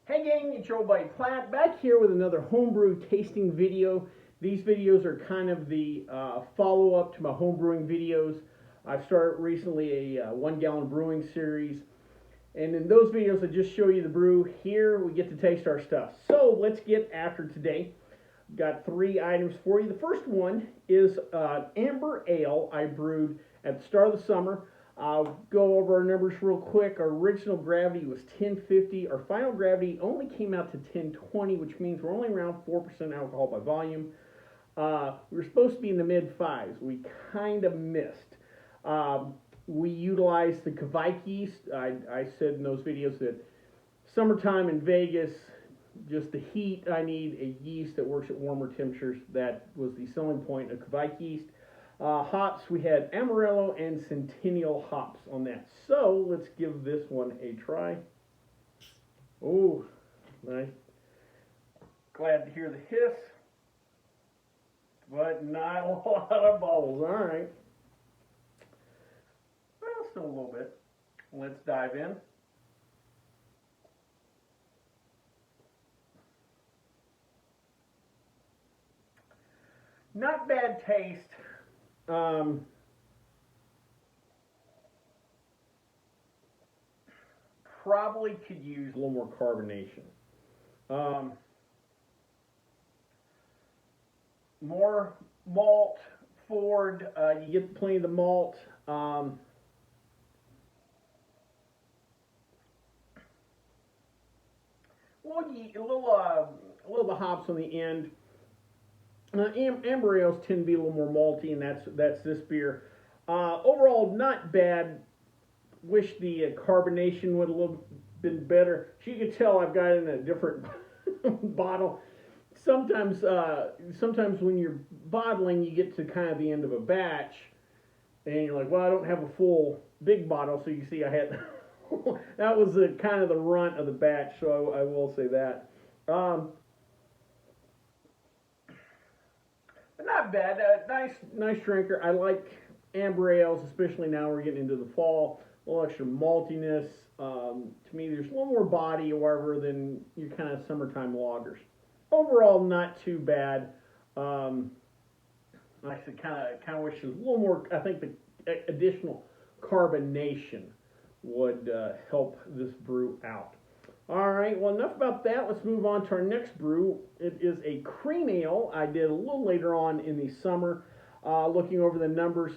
Hey gang, it's your old buddy Platt back here with another homebrew tasting video. These videos are kind of the follow-up to my homebrewing videos. I've started recently a 1 gallon brewing series, and in those videos I just show you the brew. Here we get to taste our stuff. So let's get after today. Got 3 items for you. The first one is amber ale I brewed at the start of the summer. I'll go over our numbers real quick. Our original gravity was 1050. Our final gravity only came out to 1020, which means we're only around 4% alcohol by volume. We were supposed to be in the mid-5s. We kind of missed. We utilized the Kvike yeast. I said in those videos that summertime in Vegas, just the heat, I need a yeast that works at warmer temperatures. That was the selling point of Kvike yeast. Hops, we had Amarillo and Centennial hops on that. So let's give this one a try. Oh, nice. Glad to hear the hiss, but not a lot of bubbles. All right. Well, still a little bit. Let's dive in. Not bad taste. Probably could use a little more carbonation. More malt forward. You get plenty of the malt. Well, a little of the hops on the end. Amber ales tend to be a little more malty, and that's this beer. Overall, not bad. Wish the carbonation would have been better. As you can tell, I've got it in a different bottle. Sometimes when you're bottling, you get to kind of the end of a batch, and you're like, well, I don't have a full big bottle, so you see I had that was kind of the runt of the batch, so I will say that. But not bad. Nice drinker. I like amber ales, especially now we're getting into the fall. A little extra maltiness. To me, there's a little more body, however, than your kind of summertime lagers. Overall, not too bad. Like I said, kind of wish there was a little more. I think the additional carbonation would help this brew out. All right, well, enough about that. Let's move on to our next brew. It is a cream ale I did a little later on in the summer. Looking over the numbers,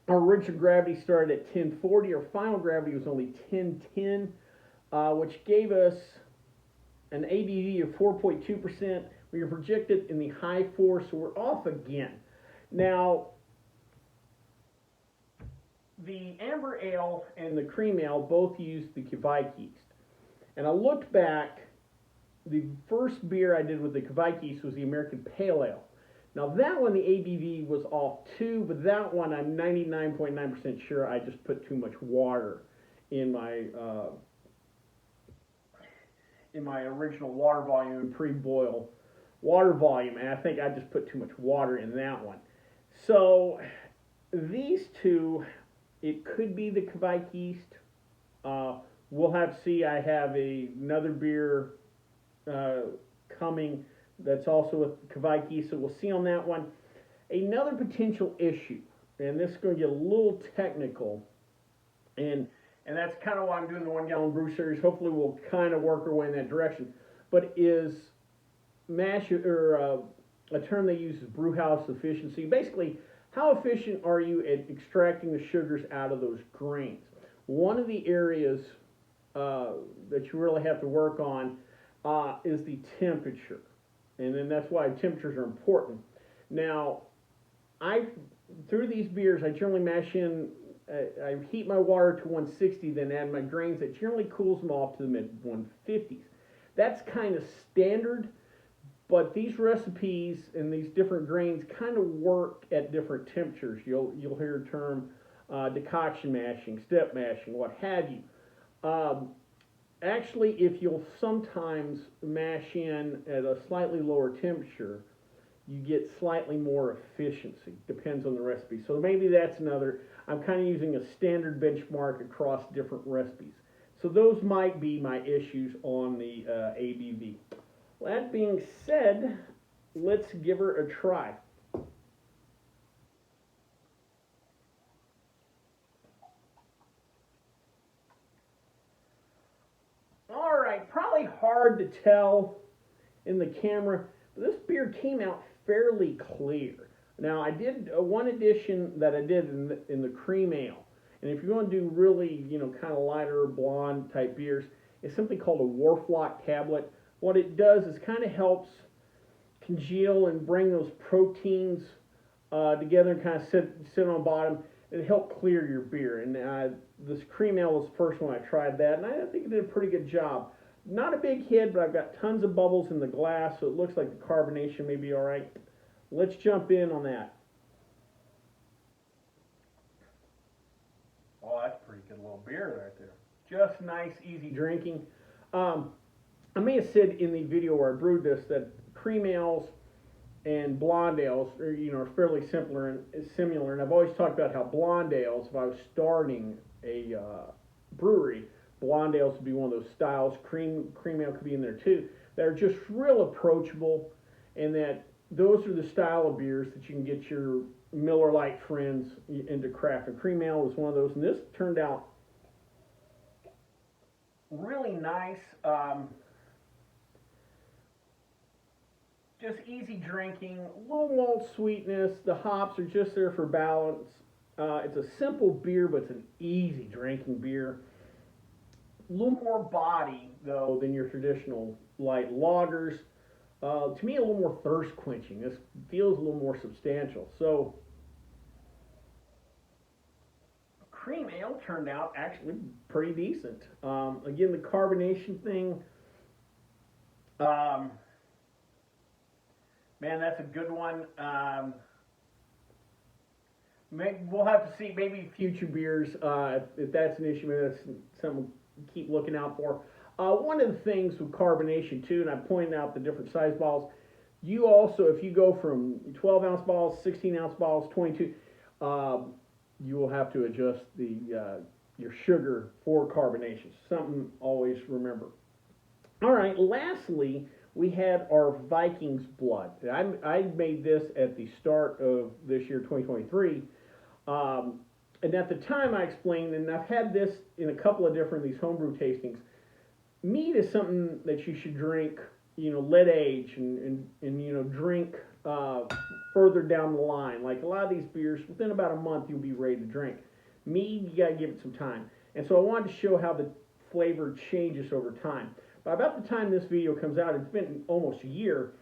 our original gravity started at 1040. Our final gravity was only 1010, which gave us an ABV of 4.2%. We were projected in the high 4s, so we're off again. Now, the amber ale and the cream ale both use the Kvike yeast. And I looked back, the first beer I did with the Kvike yeast was the American Pale Ale. Now that one, the ABV was off too, but that one I'm 99.9% sure I just put too much water in my original water volume and pre-boil water volume, and I think I just put too much water in that one. So these two, it could be the Kvike yeast. We'll have to see. I have another beer coming that's also with Kvike yeast, so we'll see on that one. Another potential issue, and this is going to get a little technical, and that's kind of why I'm doing the 1 gallon brew series. Hopefully we'll kind of work our way in that direction. But is mash, or a term they use is brew house efficiency. Basically, how efficient are you at extracting the sugars out of those grains? One of the areas that you really have to work on is the temperature, and then that's why temperatures are important. Now, through these beers, I generally mash in. I heat my water to 160, then add my grains. That generally cools them off to the mid 150s. That's kind of standard, but these recipes and these different grains kind of work at different temperatures. You'll hear a term decoction mashing, step mashing, what have you. Actually, if you'll sometimes mash in at a slightly lower temperature, you get slightly more efficiency. Depends on the recipe. So maybe that's another. I'm kind of using a standard benchmark across different recipes. So those might be my issues on the ABV. That being said, let's give her a try. All right, probably hard to tell in the camera, but this beer came out fairly clear. Now, I did one addition that I did in the cream ale. And if you're going to do really, kind of lighter blonde type beers, it's something called a Wharflock tablet. What it does is kind of helps congeal and bring those proteins together and kind of sit on the bottom. It helped clear your beer. And this cream ale was the first one I tried that, and I think it did a pretty good job. Not a big hit, but I've got tons of bubbles in the glass, so it looks like the carbonation may be all right. Let's jump in on that. Oh, that's a pretty good little beer right there. Just nice, easy drinking. I may have said in the video where I brewed this that cream ales and blonde ales are fairly similar, and I've always talked about how blonde ales, if I was starting a brewery, blonde ales would be one of those styles. Cream ale could be in there too. That are just real approachable, and that those are the style of beers that you can get your Miller Lite friends into craft. And cream ale is one of those, and this turned out really nice. Just easy drinking, low malt sweetness. The hops are just there for balance. It's a simple beer, but it's an easy drinking beer. A little more body, though, than your traditional light lagers. To me, a little more thirst quenching. This feels a little more substantial. So, cream ale turned out actually pretty decent. Again, the carbonation thing. Man, that's a good one. Maybe we'll have to see. Maybe future beers, if that's an issue, maybe that's something to keep looking out for. One of the things with carbonation too, and I pointed out the different size bottles. You also, if you go from 12-ounce bottles, 16-ounce bottles, 22, you will have to adjust your sugar for carbonation. Something always remember. All right. Lastly, we had our Vikings blood. I made this at the start of this year, 2023. And at the time I explained, and I've had this in a couple of different these homebrew tastings, mead is something that you should drink, let age and drink further down the line. Like a lot of these beers, within about a month you'll be ready to drink. Mead, you gotta give it some time. And so I wanted to show how the flavor changes over time. By about the time this video comes out, it's been almost a year,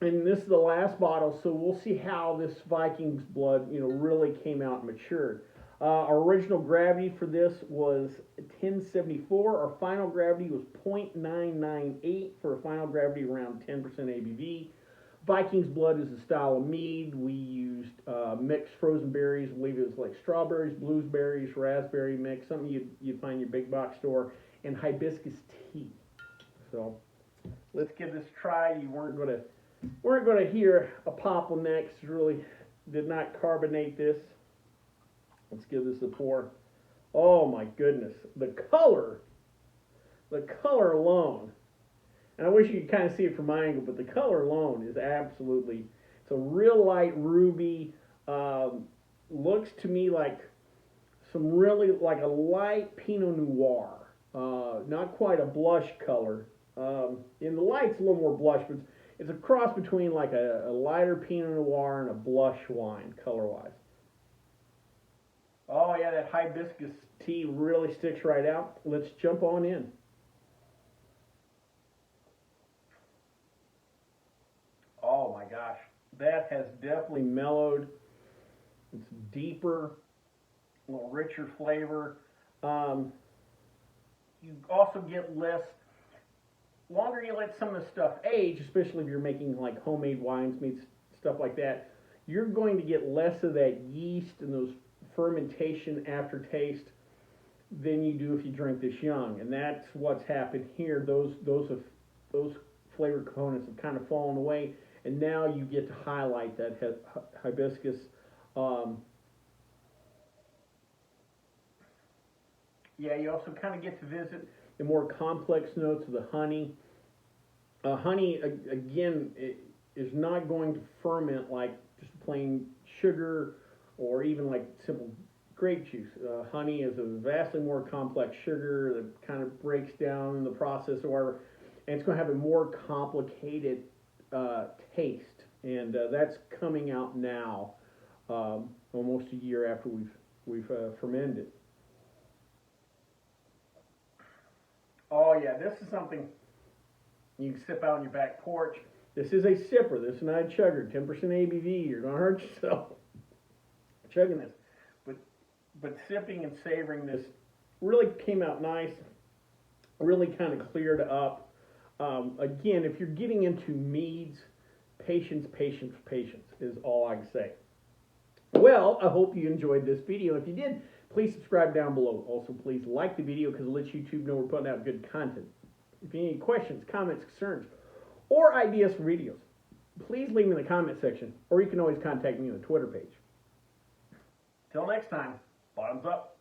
and this is the last bottle, so we'll see how this Vikings blood, really came out and matured. Our original gravity for this was 1074. Our final gravity was 0.998 for a final gravity around 10% ABV. Vikings blood is a style of mead. We used mixed frozen berries. I believe it was like strawberries, blueberries, raspberry mix, something you'd find in your big box store, and hibiscus tea. So let's give this a try. You weren't going to hear a pop on that because really did not carbonate this. Let's give this a pour. Oh my goodness, the color alone. And I wish you could kind of see it from my angle, but the color alone is absolutely. It's a real light ruby. Looks to me like some really like a light Pinot Noir. Not quite a blush color. In the light's a little more blush, but it's a cross between like a lighter Pinot Noir and a blush wine, color-wise. Oh yeah, that hibiscus tea really sticks right out. Let's jump on in. Oh my gosh, that has definitely mellowed. It's deeper, a little richer flavor. You also get less. Longer you let some of the stuff age, especially if you're making like homemade wines, meats, stuff like that, you're going to get less of that yeast and those fermentation aftertaste than you do if you drink this young. And that's what's happened here. Those flavor components have kind of fallen away, and now you get to highlight that hibiscus. Yeah, you also kind of get to visit the more complex notes of the honey. Honey, again, is not going to ferment like just plain sugar or even like simple grape juice. Honey is a vastly more complex sugar that kind of breaks down in the process or whatever, and it's going to have a more complicated taste. And that's coming out now, almost a year after we've fermented. Oh yeah, this is something you can sip out on your back porch. This is a sipper. This is not a chugger. 10% ABV. You're gonna hurt yourself chugging this. But sipping and savoring this really came out nice. Really kind of cleared up. Again, if you're getting into meads, patience, patience, patience is all I can say. Well, I hope you enjoyed this video. If you did, please subscribe down below. Also, please like the video because it lets YouTube know we're putting out good content. If you have any questions, comments, concerns, or ideas for videos, please leave them in the comment section, or you can always contact me on the Twitter page. Till next time, bottoms up.